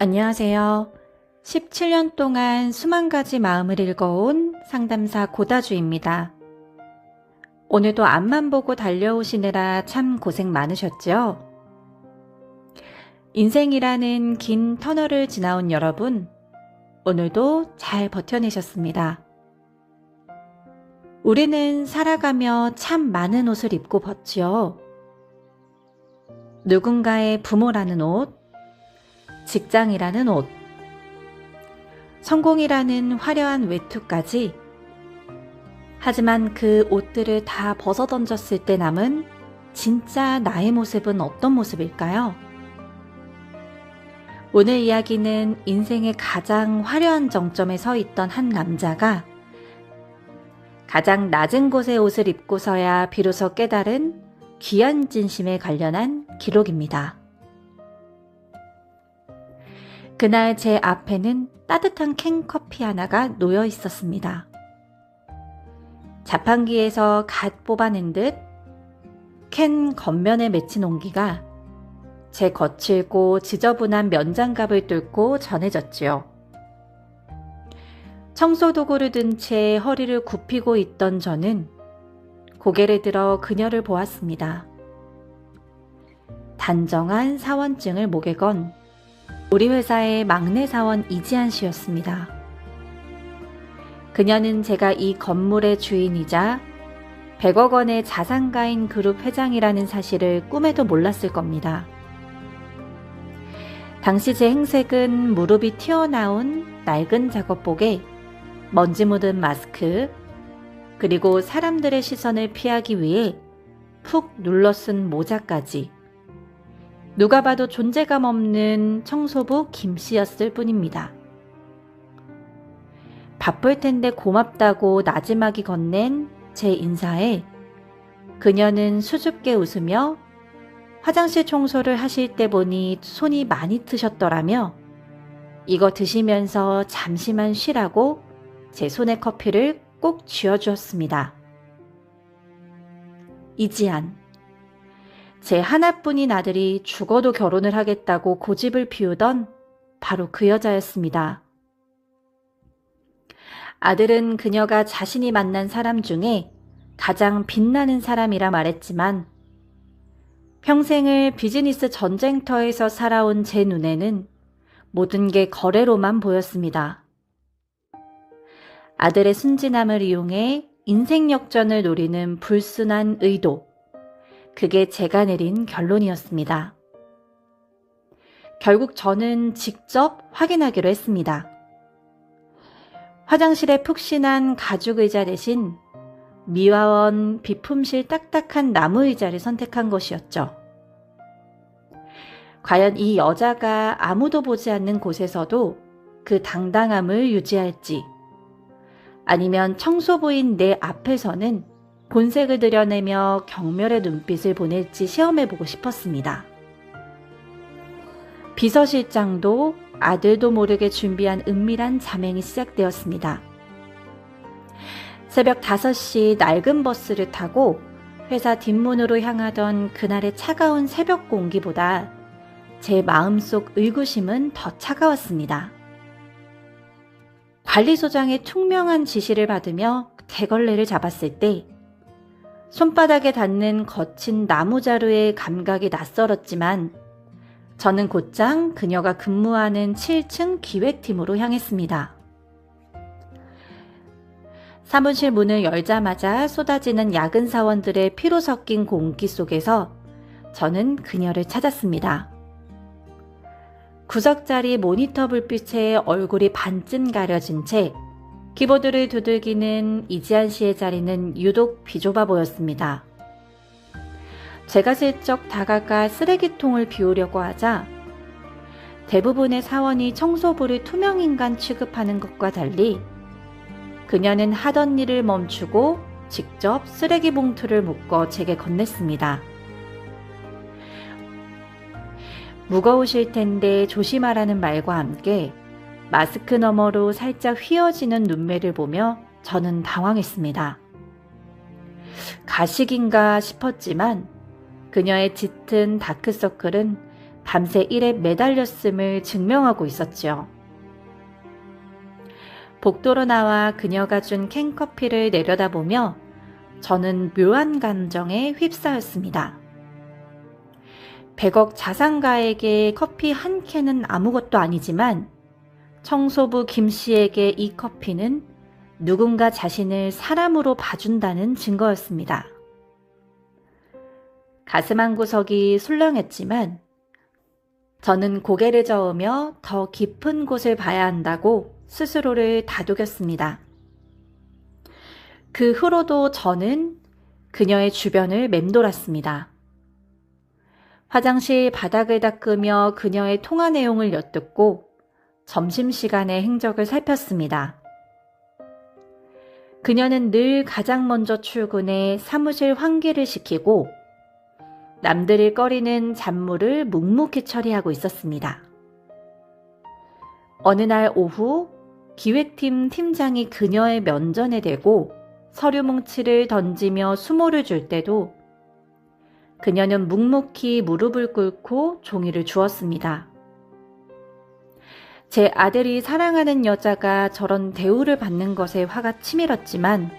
안녕하세요. 17년 동안 수만 가지 마음을 읽어온 상담사 고다주입니다. 오늘도 앞만 보고 달려오시느라 참 고생 많으셨죠? 인생이라는 긴 터널을 지나온 여러분, 오늘도 잘 버텨내셨습니다. 우리는 살아가며 참 많은 옷을 입고 벗지요. 누군가의 부모라는 옷, 직장이라는 옷, 성공이라는 화려한 외투까지. 하지만 그 옷들을 다 벗어던졌을 때 남은 진짜 나의 모습은 어떤 모습일까요? 오늘 이야기는 인생의 가장 화려한 정점에 서 있던 한 남자가 가장 낮은 곳의 옷을 입고서야 비로소 깨달은 귀한 진심에 관련한 기록입니다. 그날 제 앞에는 따뜻한 캔커피 하나가 놓여 있었습니다. 자판기에서 갓 뽑아낸 듯 캔 겉면에 맺힌 온기가 제 거칠고 지저분한 면장갑을 뚫고 전해졌지요. 청소도구를 든 채 허리를 굽히고 있던 저는 고개를 들어 그녀를 보았습니다. 단정한 사원증을 목에 건 우리 회사의 막내 사원 이지한 씨였습니다. 그녀는 제가 이 건물의 주인이자 100억 원의 자산가인 그룹 회장이라는 사실을 꿈에도 몰랐을 겁니다. 당시 제 행색은 무릎이 튀어나온 낡은 작업복에 먼지 묻은 마스크, 그리고 사람들의 시선을 피하기 위해 푹 눌러쓴 모자까지. 누가 봐도 존재감 없는 청소부 김씨였을 뿐입니다. 바쁠 텐데 고맙다고 나지막이 건넨 제 인사에 그녀는 수줍게 웃으며 화장실 청소를 하실 때 보니 손이 많이 트셨더라며 이거 드시면서 잠시만 쉬라고 제 손에 커피를 꼭 쥐어주었습니다. 이지한. 제 하나뿐인 아들이 죽어도 결혼을 하겠다고 고집을 피우던 바로 그 여자였습니다. 아들은 그녀가 자신이 만난 사람 중에 가장 빛나는 사람이라 말했지만 평생을 비즈니스 전쟁터에서 살아온 제 눈에는 모든 게 거래로만 보였습니다. 아들의 순진함을 이용해 인생 역전을 노리는 불순한 의도. 그게 제가 내린 결론이었습니다. 결국 저는 직접 확인하기로 했습니다. 화장실에 푹신한 가죽 의자 대신 미화원 비품실 딱딱한 나무 의자를 선택한 것이었죠. 과연 이 여자가 아무도 보지 않는 곳에서도 그 당당함을 유지할지, 아니면 청소부인 내 앞에서는 본색을 드러내며 경멸의 눈빛을 보낼지 시험해보고 싶었습니다. 비서실장도 아들도 모르게 준비한 은밀한 자맹이 시작되었습니다. 새벽 5시 낡은 버스를 타고 회사 뒷문으로 향하던 그날의 차가운 새벽 공기보다 제 마음속 의구심은 더 차가웠습니다. 관리소장의 퉁명한 지시를 받으며 대걸레를 잡았을 때 손바닥에 닿는 거친 나무자루의 감각이 낯설었지만 저는 곧장 그녀가 근무하는 7층 기획팀으로 향했습니다. 사무실 문을 열자마자 쏟아지는 야근 사원들의 피로 섞인 공기 속에서 저는 그녀를 찾았습니다. 구석자리 모니터 불빛에 얼굴이 반쯤 가려진 채 키보드를 두들기는 이지한 씨의 자리는 유독 비좁아 보였습니다. 제가 슬쩍 다가가 쓰레기통을 비우려고 하자 대부분의 사원이 청소부를 투명인간 취급하는 것과 달리 그녀는 하던 일을 멈추고 직접 쓰레기 봉투를 묶어 제게 건넸습니다. 무거우실 텐데 조심하라는 말과 함께 마스크 너머로 살짝 휘어지는 눈매를 보며 저는 당황했습니다. 가식인가 싶었지만 그녀의 짙은 다크서클은 밤새 일에 매달렸음을 증명하고 있었지요. 복도로 나와 그녀가 준 캔커피를 내려다보며 저는 묘한 감정에 휩싸였습니다. 100억 자산가에게 커피 한 캔은 아무것도 아니지만 청소부 김 씨에게 이 커피는 누군가 자신을 사람으로 봐준다는 증거였습니다. 가슴 한구석이 술렁했지만 저는 고개를 저으며 더 깊은 곳을 봐야 한다고 스스로를 다독였습니다. 그 후로도 저는 그녀의 주변을 맴돌았습니다. 화장실 바닥을 닦으며 그녀의 통화 내용을 엿듣고 점심시간의 행적을 살폈습니다. 그녀는 늘 가장 먼저 출근해 사무실 환기를 시키고 남들이 꺼리는 잡무를 묵묵히 처리하고 있었습니다. 어느 날 오후 기획팀 팀장이 그녀의 면전에 대고 서류 뭉치를 던지며 수모를 줄 때도 그녀는 묵묵히 무릎을 꿇고 종이를 주었습니다. 제 아들이 사랑하는 여자가 저런 대우를 받는 것에 화가 치밀었지만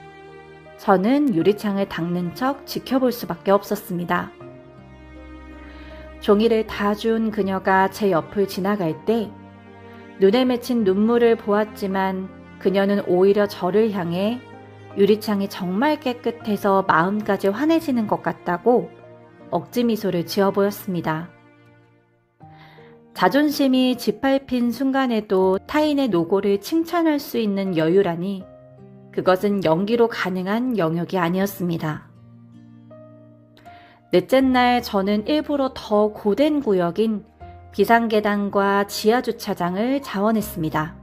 저는 유리창을 닦는 척 지켜볼 수밖에 없었습니다. 종이를 다 준 그녀가 제 옆을 지나갈 때 눈에 맺힌 눈물을 보았지만 그녀는 오히려 저를 향해 유리창이 정말 깨끗해서 마음까지 환해지는 것 같다고 억지 미소를 지어 보였습니다. 자존심이 짓밟힌 순간에도 타인의 노고를 칭찬할 수 있는 여유라니 그것은 연기로 가능한 영역이 아니었습니다. 넷째 날 저는 일부러 더 고된 구역인 비상계단과 지하주차장을 자원했습니다.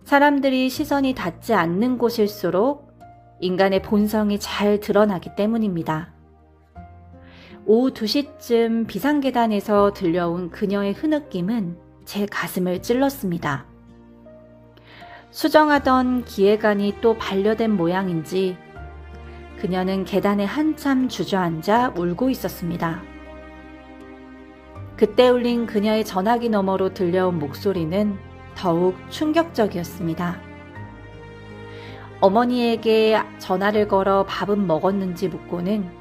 사람들이 시선이 닿지 않는 곳일수록 인간의 본성이 잘 드러나기 때문입니다. 오후 2시쯤 비상계단에서 들려온 그녀의 흐느낌은 제 가슴을 찔렀습니다. 수정하던 기획안이 또 반려된 모양인지 그녀는 계단에 한참 주저앉아 울고 있었습니다. 그때 울린 그녀의 전화기 너머로 들려온 목소리는 더욱 충격적이었습니다. 어머니에게 전화를 걸어 밥은 먹었는지 묻고는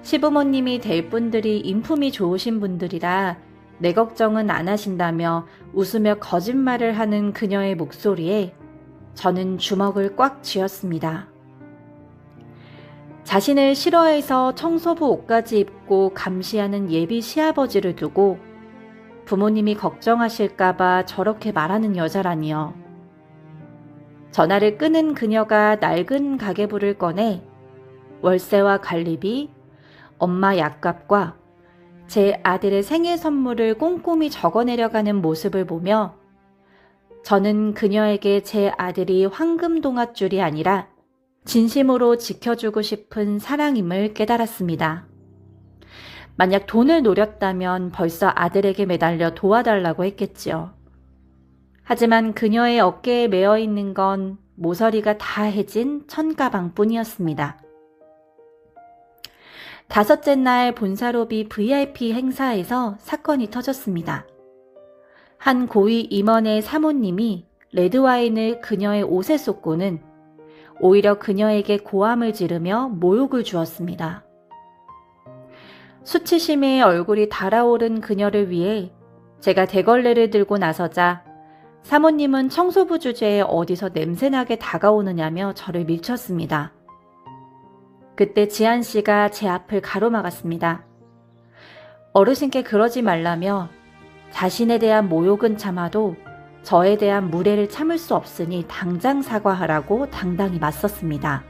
시부모님이 될 분들이 인품이 좋으신 분들이라 내 걱정은 안 하신다며 웃으며 거짓말을 하는 그녀의 목소리에 저는 주먹을 꽉 쥐었습니다. 자신을 싫어해서 청소부 옷까지 입고 감시하는 예비 시아버지를 두고 부모님이 걱정하실까봐 저렇게 말하는 여자라니요. 전화를 끊은 그녀가 낡은 가계부를 꺼내 월세와 관리비, 엄마 약값과 제 아들의 생일 선물을 꼼꼼히 적어내려가는 모습을 보며 저는 그녀에게 제 아들이 황금 동아줄이 아니라 진심으로 지켜주고 싶은 사랑임을 깨달았습니다. 만약 돈을 노렸다면 벌써 아들에게 매달려 도와달라고 했겠지요. 하지만 그녀의 어깨에 매어 있는 건 모서리가 다 해진 천가방뿐이었습니다. 5째 날 본사로비 VIP 행사에서 사건이 터졌습니다. 한 고위 임원의 사모님이 레드와인을 그녀의 옷에 쏟고는 오히려 그녀에게 고함을 지르며 모욕을 주었습니다. 수치심에 얼굴이 달아오른 그녀를 위해 제가 대걸레를 들고 나서자 사모님은 청소부 주제에 어디서 냄새나게 다가오느냐며 저를 밀쳤습니다. 그때 지한 씨가 제 앞을 가로막았습니다. 어르신께 그러지 말라며 자신에 대한 모욕은 참아도 저에 대한 무례를 참을 수 없으니 당장 사과하라고 당당히 맞섰습니다.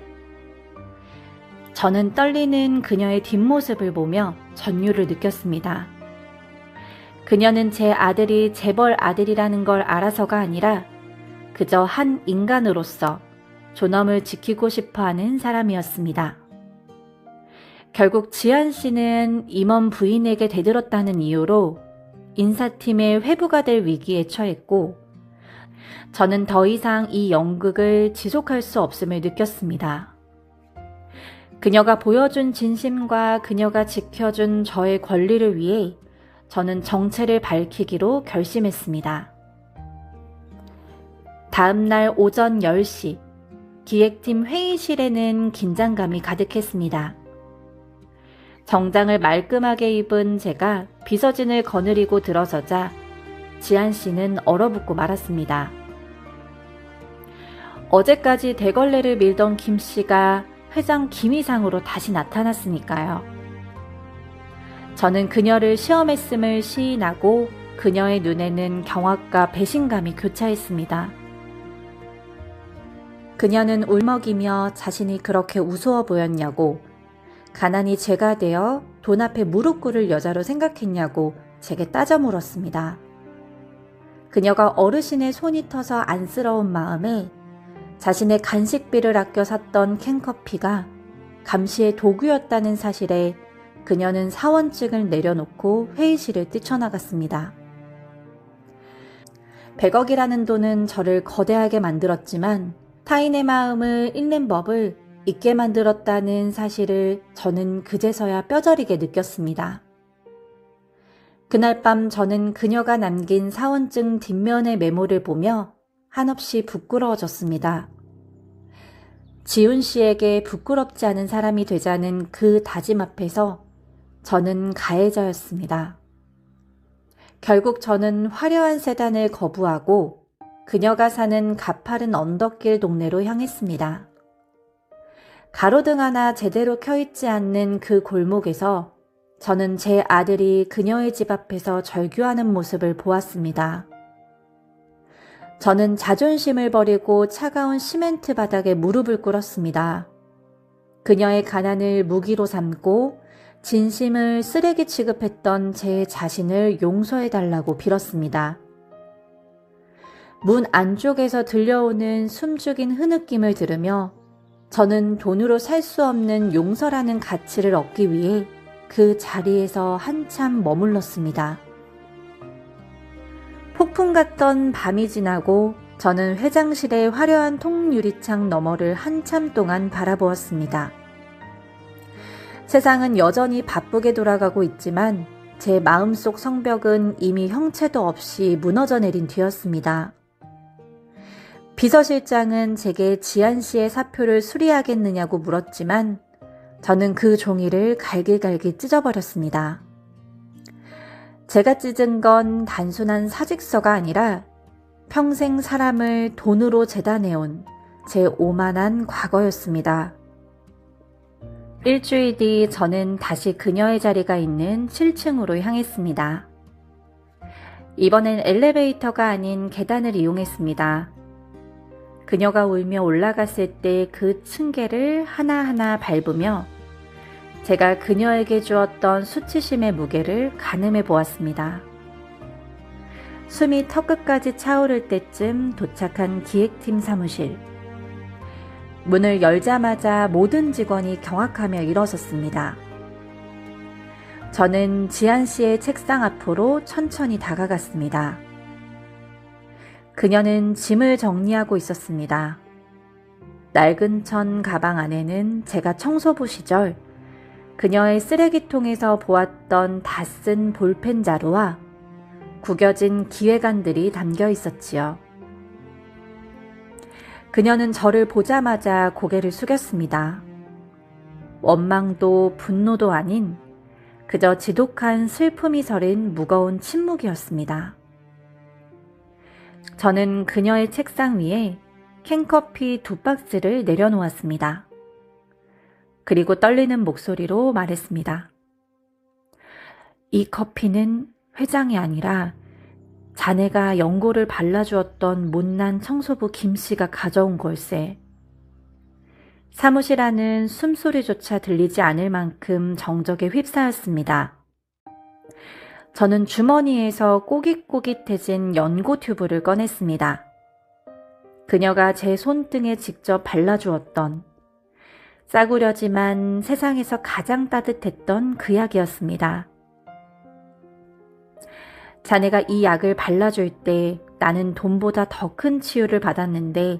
저는 떨리는 그녀의 뒷모습을 보며 전율을 느꼈습니다. 그녀는 제 아들이 재벌 아들이라는 걸 알아서가 아니라 그저 한 인간으로서 존엄을 지키고 싶어하는 사람이었습니다. 결국 지한 씨는 임원 부인에게 대들었다는 이유로 인사팀의 회부가 될 위기에 처했고 저는 더 이상 이 연극을 지속할 수 없음을 느꼈습니다. 그녀가 보여준 진심과 그녀가 지켜준 저의 권리를 위해 저는 정체를 밝히기로 결심했습니다. 다음 날 오전 10시, 기획팀 회의실에는 긴장감이 가득했습니다. 정장을 말끔하게 입은 제가 비서진을 거느리고 들어서자 지한 씨는 얼어붙고 말았습니다. 어제까지 대걸레를 밀던 김 씨가 회장 김이상으로 다시 나타났으니까요. 저는 그녀를 시험했음을 시인하고 그녀의 눈에는 경악과 배신감이 교차했습니다. 그녀는 울먹이며 자신이 그렇게 우스워 보였냐고, 가난이 죄가 되어 돈 앞에 무릎 꿇을 여자로 생각했냐고 제게 따져 물었습니다. 그녀가 어르신의 손이 터서 안쓰러운 마음에 자신의 간식비를 아껴 샀던 캔커피가 감시의 도구였다는 사실에 그녀는 사원증을 내려놓고 회의실을 뛰쳐나갔습니다. 100억이라는 돈은 저를 거대하게 만들었지만 타인의 마음을 읽는 법을 잊게 만들었다는 사실을 저는 그제서야 뼈저리게 느꼈습니다. 그날 밤 저는 그녀가 남긴 사원증 뒷면의 메모를 보며 한없이 부끄러워졌습니다. 지훈 씨에게 부끄럽지 않은 사람이 되자는 그 다짐 앞에서 저는 가해자였습니다. 결국 저는 화려한 세단을 거부하고 그녀가 사는 가파른 언덕길 동네로 향했습니다. 가로등 하나 제대로 켜있지 않는 그 골목에서 저는 제 아들이 그녀의 집 앞에서 절규하는 모습을 보았습니다. 저는 자존심을 버리고 차가운 시멘트 바닥에 무릎을 꿇었습니다. 그녀의 가난을 무기로 삼고 진심을 쓰레기 취급했던 제 자신을 용서해달라고 빌었습니다. 문 안쪽에서 들려오는 숨죽인 흐느낌을 들으며 저는 돈으로 살 수 없는 용서라는 가치를 얻기 위해 그 자리에서 한참 머물렀습니다. 폭풍 같던 밤이 지나고 저는 회장실의 화려한 통유리창 너머를 한참 동안 바라보았습니다. 세상은 여전히 바쁘게 돌아가고 있지만 제 마음속 성벽은 이미 형체도 없이 무너져 내린 뒤였습니다. 비서실장은 제게 지한 씨의 사표를 수리하겠느냐고 물었지만 저는 그 종이를 갈기갈기 찢어버렸습니다. 제가 찢은 건 단순한 사직서가 아니라 평생 사람을 돈으로 재단해온 제 오만한 과거였습니다. 일주일 뒤 저는 다시 그녀의 자리가 있는 7층으로 향했습니다. 이번엔 엘리베이터가 아닌 계단을 이용했습니다. 그녀가 울며 올라갔을 때 그 층계를 하나하나 밟으며 제가 그녀에게 주었던 수치심의 무게를 가늠해 보았습니다. 숨이 턱끝까지 차오를 때쯤 도착한 기획팀 사무실. 문을 열자마자 모든 직원이 경악하며 일어섰습니다. 저는 지한 씨의 책상 앞으로 천천히 다가갔습니다. 그녀는 짐을 정리하고 있었습니다. 낡은 천 가방 안에는 제가 청소부 시절 그녀의 쓰레기통에서 보았던 다 쓴 볼펜 자루와 구겨진 기획안들이 담겨 있었지요. 그녀는 저를 보자마자 고개를 숙였습니다. 원망도 분노도 아닌 그저 지독한 슬픔이 서린 무거운 침묵이었습니다. 저는 그녀의 책상 위에 캔커피 2박스를 내려놓았습니다. 그리고 떨리는 목소리로 말했습니다. 이 커피는 회장이 아니라 자네가 연고를 발라주었던 못난 청소부 김씨가 가져온 걸세. 사무실 안은 숨소리조차 들리지 않을 만큼 정적에 휩싸였습니다. 저는 주머니에서 꼬깃꼬깃해진 연고 튜브를 꺼냈습니다. 그녀가 제 손등에 직접 발라주었던 싸구려지만 세상에서 가장 따뜻했던 그 약이었습니다. 자네가 이 약을 발라줄 때 나는 돈보다 더 큰 치유를 받았는데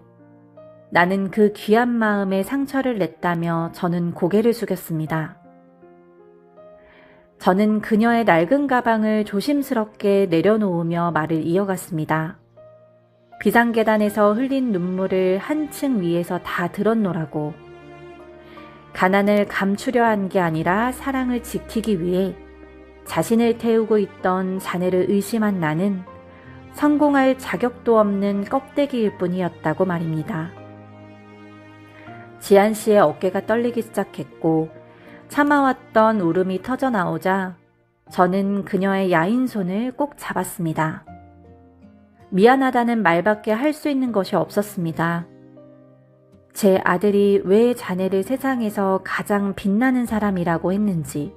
나는 그 귀한 마음에 상처를 냈다며 저는 고개를 숙였습니다. 저는 그녀의 낡은 가방을 조심스럽게 내려놓으며 말을 이어갔습니다. 비상계단에서 흘린 눈물을 한층 위에서 다 들었노라고. 가난을 감추려 한 게 아니라 사랑을 지키기 위해 자신을 태우고 있던 자네를 의심한 나는 성공할 자격도 없는 껍데기일 뿐이었다고 말입니다. 지한 씨의 어깨가 떨리기 시작했고 참아왔던 울음이 터져나오자 저는 그녀의 야인 손을 꼭 잡았습니다. 미안하다는 말밖에 할 수 있는 것이 없었습니다. 제 아들이 왜 자네를 세상에서 가장 빛나는 사람이라고 했는지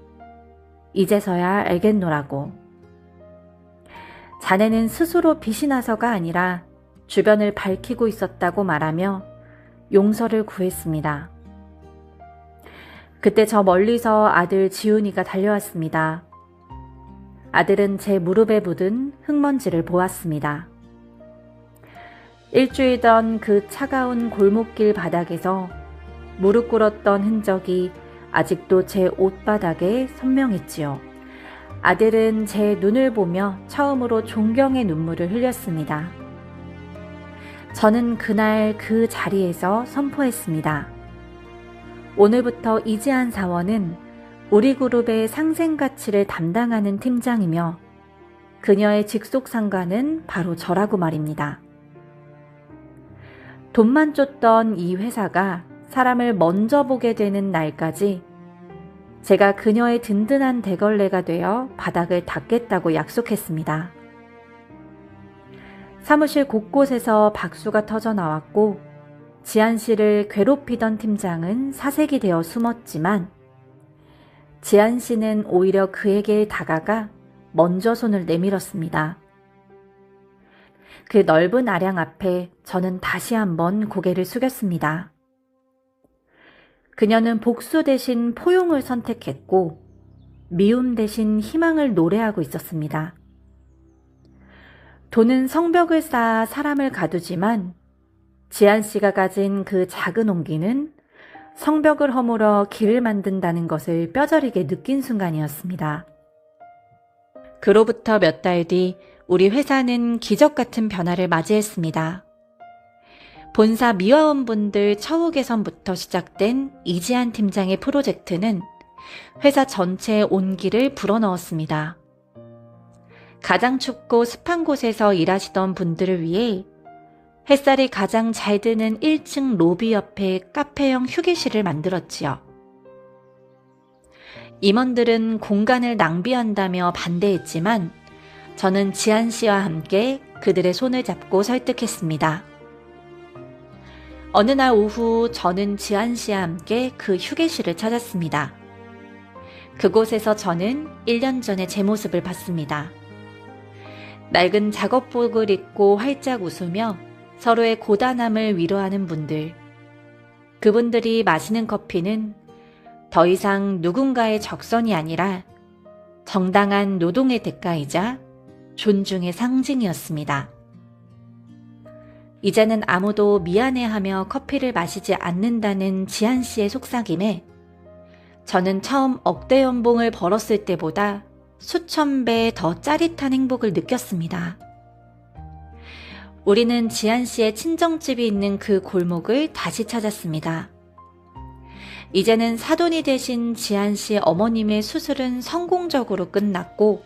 이제서야 알겠노라고. 자네는 스스로 빛이 나서가 아니라 주변을 밝히고 있었다고 말하며 용서를 구했습니다. 그때 저 멀리서 아들 지훈이가 달려왔습니다. 아들은 제 무릎에 묻은 흙먼지를 보았습니다. 일주이던 그 차가운 골목길 바닥에서 무릎 꿇었던 흔적이 아직도 제 옷바닥에 선명했지요. 아들은 제 눈을 보며 처음으로 존경의 눈물을 흘렸습니다. 저는 그날 그 자리에서 선포했습니다. 오늘부터 이지한 사원은 우리 그룹의 상생가치를 담당하는 팀장이며 그녀의 직속 상관은 바로 저라고 말입니다. 돈만 쫓던 이 회사가 사람을 먼저 보게 되는 날까지 제가 그녀의 든든한 대걸레가 되어 바닥을 닦겠다고 약속했습니다. 사무실 곳곳에서 박수가 터져 나왔고 지한 씨를 괴롭히던 팀장은 사색이 되어 숨었지만 지한 씨는 오히려 그에게 다가가 먼저 손을 내밀었습니다. 그 넓은 아량 앞에 저는 다시 한번 고개를 숙였습니다. 그녀는 복수 대신 포용을 선택했고 미움 대신 희망을 노래하고 있었습니다. 돈은 성벽을 쌓아 사람을 가두지만 지한 씨가 가진 그 작은 온기는 성벽을 허물어 길을 만든다는 것을 뼈저리게 느낀 순간이었습니다. 그로부터 몇 달 뒤 우리 회사는 기적 같은 변화를 맞이했습니다. 본사 미화원분들 처우 개선부터 시작된 이지한 팀장의 프로젝트는 회사 전체의 온기를 불어넣었습니다. 가장 춥고 습한 곳에서 일하시던 분들을 위해 햇살이 가장 잘 드는 1층 로비 옆에 카페형 휴게실을 만들었지요. 임원들은 공간을 낭비한다며 반대했지만 저는 지한 씨와 함께 그들의 손을 잡고 설득했습니다. 어느 날 오후 저는 지한 씨와 함께 그 휴게실을 찾았습니다. 그곳에서 저는 1년 전에 제 모습을 봤습니다. 낡은 작업복을 입고 활짝 웃으며 서로의 고단함을 위로하는 분들. 그분들이 마시는 커피는 더 이상 누군가의 적선이 아니라 정당한 노동의 대가이자 존중의 상징이었습니다. 이제는 아무도 미안해하며 커피를 마시지 않는다는 지한 씨의 속삭임에 저는 처음 억대 연봉을 벌었을 때보다 수천 배 더 짜릿한 행복을 느꼈습니다. 우리는 지한 씨의 친정집이 있는 그 골목을 다시 찾았습니다. 이제는 사돈이 되신 지한 씨의 어머님의 수술은 성공적으로 끝났고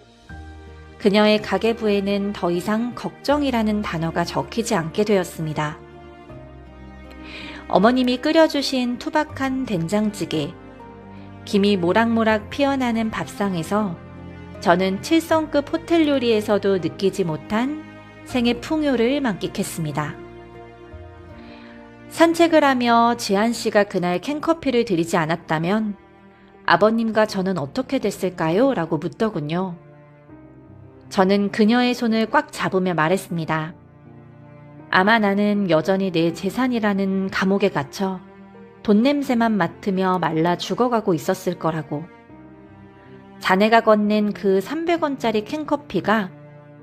그녀의 가계부에는 더 이상 걱정이라는 단어가 적히지 않게 되었습니다. 어머님이 끓여주신 투박한 된장찌개, 김이 모락모락 피어나는 밥상에서 저는 7성급 호텔 요리에서도 느끼지 못한 생의 풍요를 만끽했습니다. 산책을 하며 지한 씨가 그날 캔커피를 드리지 않았다면 아버님과 저는 어떻게 됐을까요? 라고 묻더군요. 저는 그녀의 손을 꽉 잡으며 말했습니다. 아마 나는 여전히 내 재산이라는 감옥에 갇혀 돈 냄새만 맡으며 말라 죽어가고 있었을 거라고. 자네가 건넨 그 300원짜리 캔커피가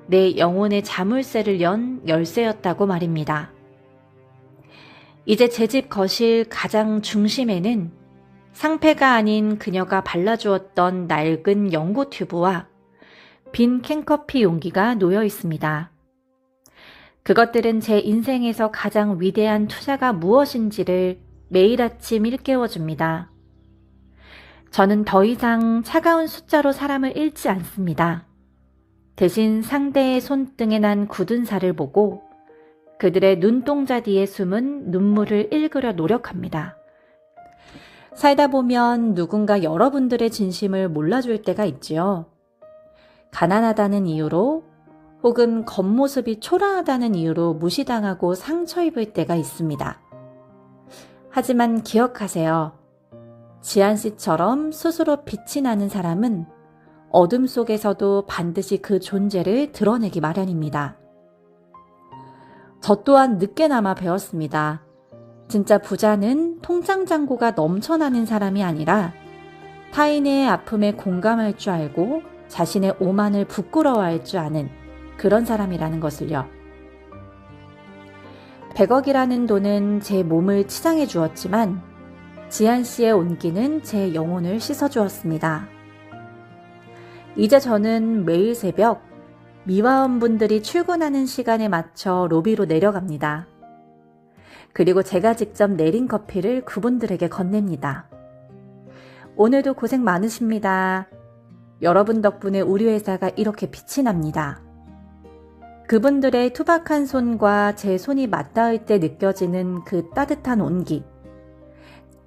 내 영혼의 자물쇠를 연 열쇠였다고 말입니다. 이제 제 집 거실 가장 중심에는 상패가 아닌 그녀가 발라주었던 낡은 연고 튜브와 빈 캔커피 용기가 놓여 있습니다. 그것들은 제 인생에서 가장 위대한 투자가 무엇인지를 매일 아침 일깨워줍니다. 저는 더 이상 차가운 숫자로 사람을 읽지 않습니다. 대신 상대의 손등에 난 굳은 살을 보고 그들의 눈동자 뒤에 숨은 눈물을 읽으려 노력합니다. 살다 보면 누군가 여러분들의 진심을 몰라줄 때가 있지요. 가난하다는 이유로 혹은 겉모습이 초라하다는 이유로 무시당하고 상처 입을 때가 있습니다. 하지만 기억하세요. 지안 씨처럼 스스로 빛이 나는 사람은 어둠 속에서도 반드시 그 존재를 드러내기 마련입니다. 저 또한 늦게나마 배웠습니다. 진짜 부자는 통장 잔고가 넘쳐나는 사람이 아니라 타인의 아픔에 공감할 줄 알고 자신의 오만을 부끄러워할 줄 아는 그런 사람이라는 것을요. 100억이라는 돈은 제 몸을 치장해 주었지만 지안 씨의 온기는 제 영혼을 씻어 주었습니다. 이제 저는 매일 새벽 미화원분들이 출근하는 시간에 맞춰 로비로 내려갑니다. 그리고 제가 직접 내린 커피를 그분들에게 건넵니다. 오늘도 고생 많으십니다. 여러분 덕분에 우리 회사가 이렇게 빛이 납니다. 그분들의 투박한 손과 제 손이 맞닿을 때 느껴지는 그 따뜻한 온기.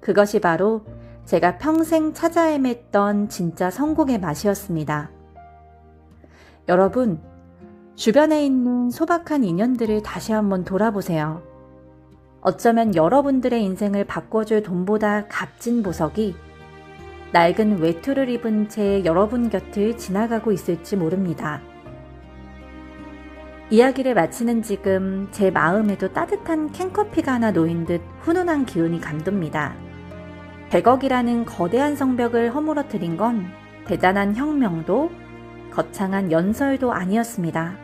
그것이 바로 제가 평생 찾아 헤맸던 진짜 성공의 맛이었습니다. 여러분, 주변에 있는 소박한 인연들을 다시 한번 돌아보세요. 어쩌면 여러분들의 인생을 바꿔줄 돈보다 값진 보석이 낡은 외투를 입은 채 여러분 곁을 지나가고 있을지 모릅니다. 이야기를 마치는 지금 제 마음에도 따뜻한 캔커피가 하나 놓인 듯 훈훈한 기운이 감돕니다. 100억이라는 거대한 성벽을 허물어뜨린 건 대단한 혁명도 거창한 연설도 아니었습니다.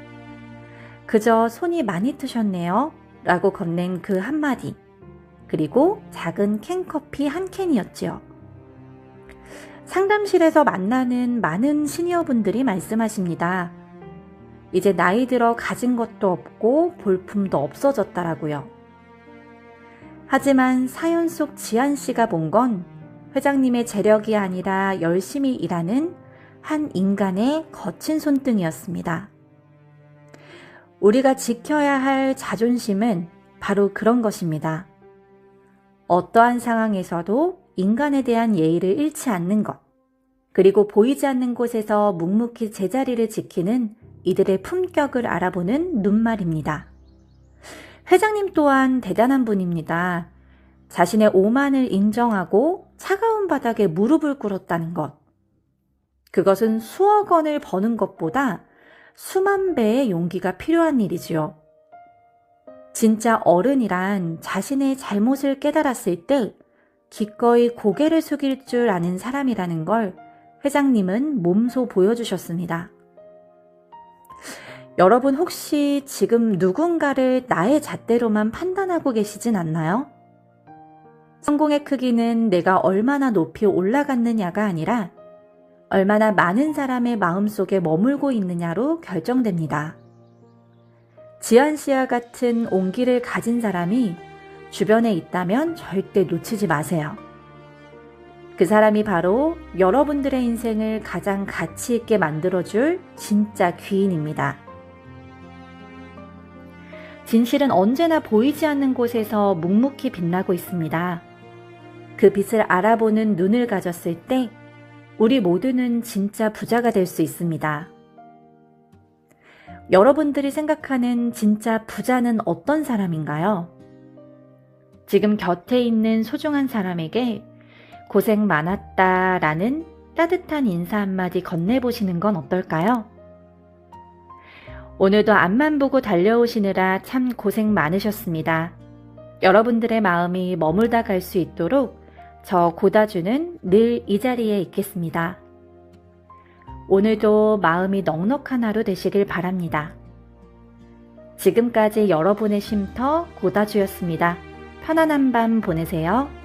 그저 손이 많이 트셨네요 라고 건넨 그 한마디, 그리고 작은 캔커피 한 캔이었지요. 상담실에서 만나는 많은 시니어분들이 말씀하십니다. 이제 나이 들어 가진 것도 없고 볼품도 없어졌다라고요. 하지만 사연 속 지안 씨가 본 건 회장님의 재력이 아니라 열심히 일하는 한 인간의 거친 손등이었습니다. 우리가 지켜야 할 자존심은 바로 그런 것입니다. 어떠한 상황에서도 인간에 대한 예의를 잃지 않는 것, 그리고 보이지 않는 곳에서 묵묵히 제자리를 지키는 이들의 품격을 알아보는 눈말입니다. 회장님 또한 대단한 분입니다. 자신의 오만을 인정하고 차가운 바닥에 무릎을 꿇었다는 것. 그것은 수억 원을 버는 것보다 수만 배의 용기가 필요한 일이지요. 진짜 어른이란 자신의 잘못을 깨달았을 때 기꺼이 고개를 숙일 줄 아는 사람이라는 걸 회장님은 몸소 보여주셨습니다. 여러분 혹시 지금 누군가를 나의 잣대로만 판단하고 계시진 않나요? 성공의 크기는 내가 얼마나 높이 올라갔느냐가 아니라 얼마나 많은 사람의 마음속에 머물고 있느냐로 결정됩니다. 지안 씨와 같은 온기를 가진 사람이 주변에 있다면 절대 놓치지 마세요. 그 사람이 바로 여러분들의 인생을 가장 가치 있게 만들어줄 진짜 귀인입니다. 진실은 언제나 보이지 않는 곳에서 묵묵히 빛나고 있습니다. 그 빛을 알아보는 눈을 가졌을 때 우리 모두는 진짜 부자가 될 수 있습니다. 여러분들이 생각하는 진짜 부자는 어떤 사람인가요? 지금 곁에 있는 소중한 사람에게 고생 많았다 라는 따뜻한 인사 한마디 건네보시는 건 어떨까요? 오늘도 앞만 보고 달려오시느라 참 고생 많으셨습니다. 여러분들의 마음이 머물다 갈 수 있도록 저 고다주는 늘 이 자리에 있겠습니다. 오늘도 마음이 넉넉한 하루 되시길 바랍니다. 지금까지 여러분의 쉼터 고다주였습니다. 편안한 밤 보내세요.